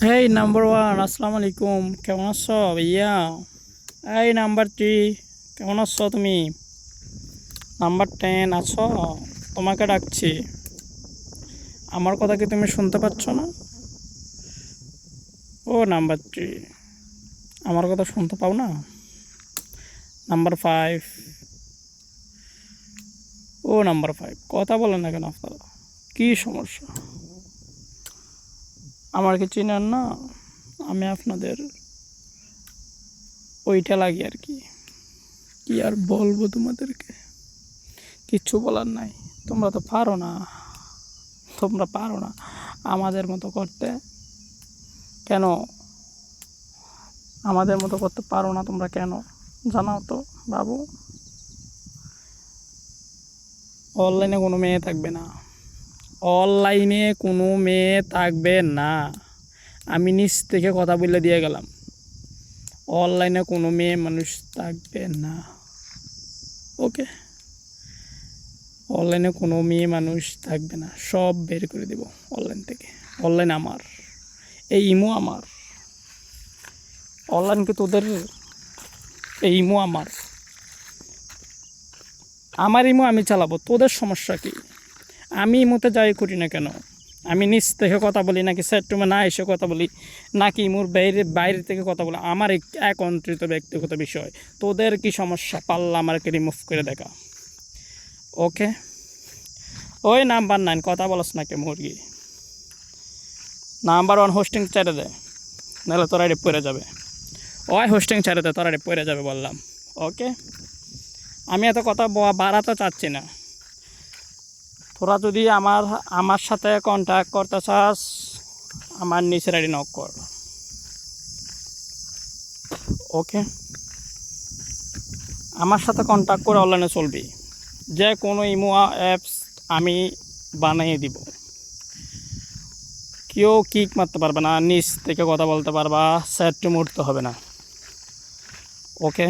এই number one, আসসালামু আলাইকুম, কেমন আছো ভাইয়া? এই নাম্বার থ্রি, কেমন আছো তুমি? নাম্বার 10 আছো? তোমাকে ডাকছি। আমার কথা কি তুমি শুনতে পাচ্ছ না? ও নাম্বার থ্রি, আমার কথা শুনতে পাও না? নাম্বার 5, ও নাম্বার 5, কথা বলেন না কেন আপনারা? কি সমস্যা? আমার কি চিনেন না? আমি আপনাদের ওইটা লাগি আর কি। কি আর বলবো তোমাদেরকে? কিচ্ছু বলার নাই। তোমরা তো পারো না, তোমরা পারো না আমাদের মতো করতে। কেন আমাদের মতো করতে পারো না তোমরা? কেন জানাও তো বাবু। অনলাইনে কোনো মেয়ে থাকবে না, অনলাইনে কোনো মেয়ে থাকবে না। আমি নিচ থেকে কথা বলে দিয়ে গেলাম, অনলাইনে কোনো মেয়ে মানুষ থাকবে না। ওকে, অনলাইনে কোনো মেয়ে মানুষ থাকবে না, সব বের করে দেব অনলাইন থেকে। অনলাইন আমার, এই ইমো আমার। অনলাইন কি তোদের? এই ইমো আমার, আমার ইমো আমি চালাবো, তোদের সমস্যা কি? আমি ইমোতে যাই করি না কেন? আমি নিচ থেকে কথা বলি নাকি সেটরুমে না এসে কথা বলি, নাকি ইমোর বাইরে বাইরে থেকে কথা বলি? আমার একত্রিত ব্যক্তিগত বিষয়। তোদের কি সমস্যা? পাল্লা আমাকে রিমুভ করে দেখা। ওকে, ওই নাম্বার 9, কথা বলস নাকি মুরগি? নাম্বার 1 হোস্টিং ছেড়ে দে, নাহলে তোরা রেপ পড়ে যাবে। ওই হোস্টিং ছেড়ে দে, তোরা রেপ পড়ে যাবে বললাম। ওকে, আমি এত কথা বাড়াতে চাচ্ছি না। তোরা যদি আমার সাথে কন্ট্যাক্ট করতে চাস, আমার নিচে আইডি নক কর। ওকে, আমার সাথে কন্ট্যাক্ট করে অনলাইনে চলবি। যে কোনো ইমো অ্যাপস আমি বানিয়ে দিব। কেউ কিক মারতে পারবে না, নিচ থেকে কথা বলতে পারবা, সেট মুড়তে হবে না। ওকে,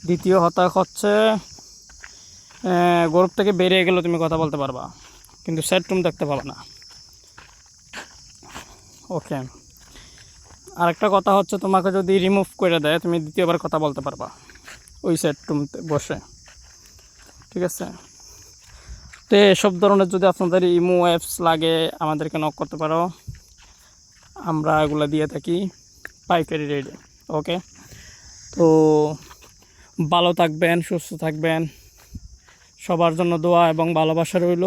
দ্বিতীয় হতা হচ্ছে গ্রুপ থেকে বেরিয়ে গেলে তুমি কথা বলতে পারবা, কিন্তু সেট রুম দেখতে পাবে না। ওকে, আরেকটা কথা হচ্ছে, তোমাকে যদি রিমুভ করে দেয় তুমি দ্বিতীয়বার কথা বলতে পারবা ওই সেট রুমতে বসে। ঠিক আছে? তো এসব ধরনের যদি আপনাদের ইমো অ্যাপস লাগে আমাদেরকে নক করতে পারো, আমরা এগুলো দিয়ে থাকি পাইকারি রেটে। ওকে, তো ভালো থাকবেন, সুস্থ থাকবেন, সবার জন্য দোয়া এবং ভালোবাসা রইল।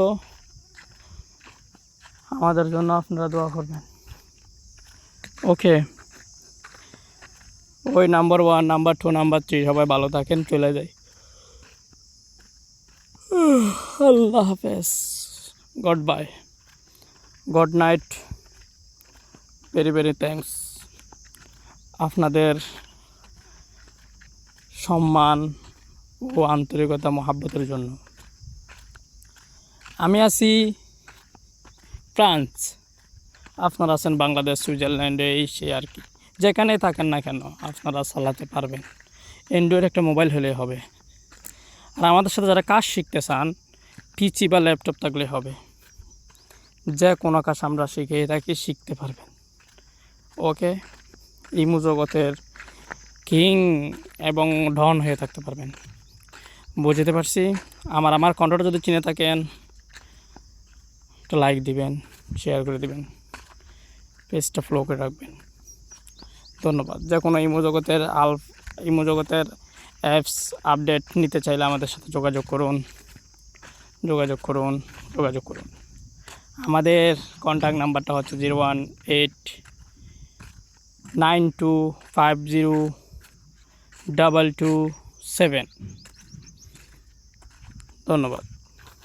আমাদের জন্য আপনারা দোয়া করবেন। ওকে, ওই নাম্বার 1, নাম্বার 2, নাম্বার 3 সবাই ভালো থাকেন, চলে যাই। আল্লাহ হাফেজ, goodbye, good night, very very thanks আপনাদের সম্মান ও আন্তরিকতা মহাব্বতের জন্য। আমি আছি ফ্রান্স, আপনারা আছেন বাংলাদেশ, সুইজারল্যান্ডে, এই সে আর কি। যেখানে থাকেন না কেন আপনারা চালাতে পারবেন, অ্যান্ড্রয়েড একটা মোবাইল হলে হবে। আর আমাদের সাথে যারা কাজ শিখতে চান, পিসি বা ল্যাপটপ থাকলে হবে। যে কোনো কাজ আমরা শিখিয়ে থাকি, শিখতে পারবেন। ওকে, ইমু জগতের কিং এবং ডন হয়ে থাকতে পারবেন। বুঝতে পারছি। আমার কন্টেন্ট যদি চিনে থাকেন, একটা লাইক দিবেন, শেয়ার করে দিবেন, পেজটা ফলো করে রাখবেন। ধন্যবাদ। যে কোনো ইমো জগতের অ্যাপস আপডেট নিতে চাইলে আমাদের সাথে যোগাযোগ করুন। আমাদের কন্ট্যাক্ট নাম্বারটা হচ্ছে 01892502227। ধন্যবাদ।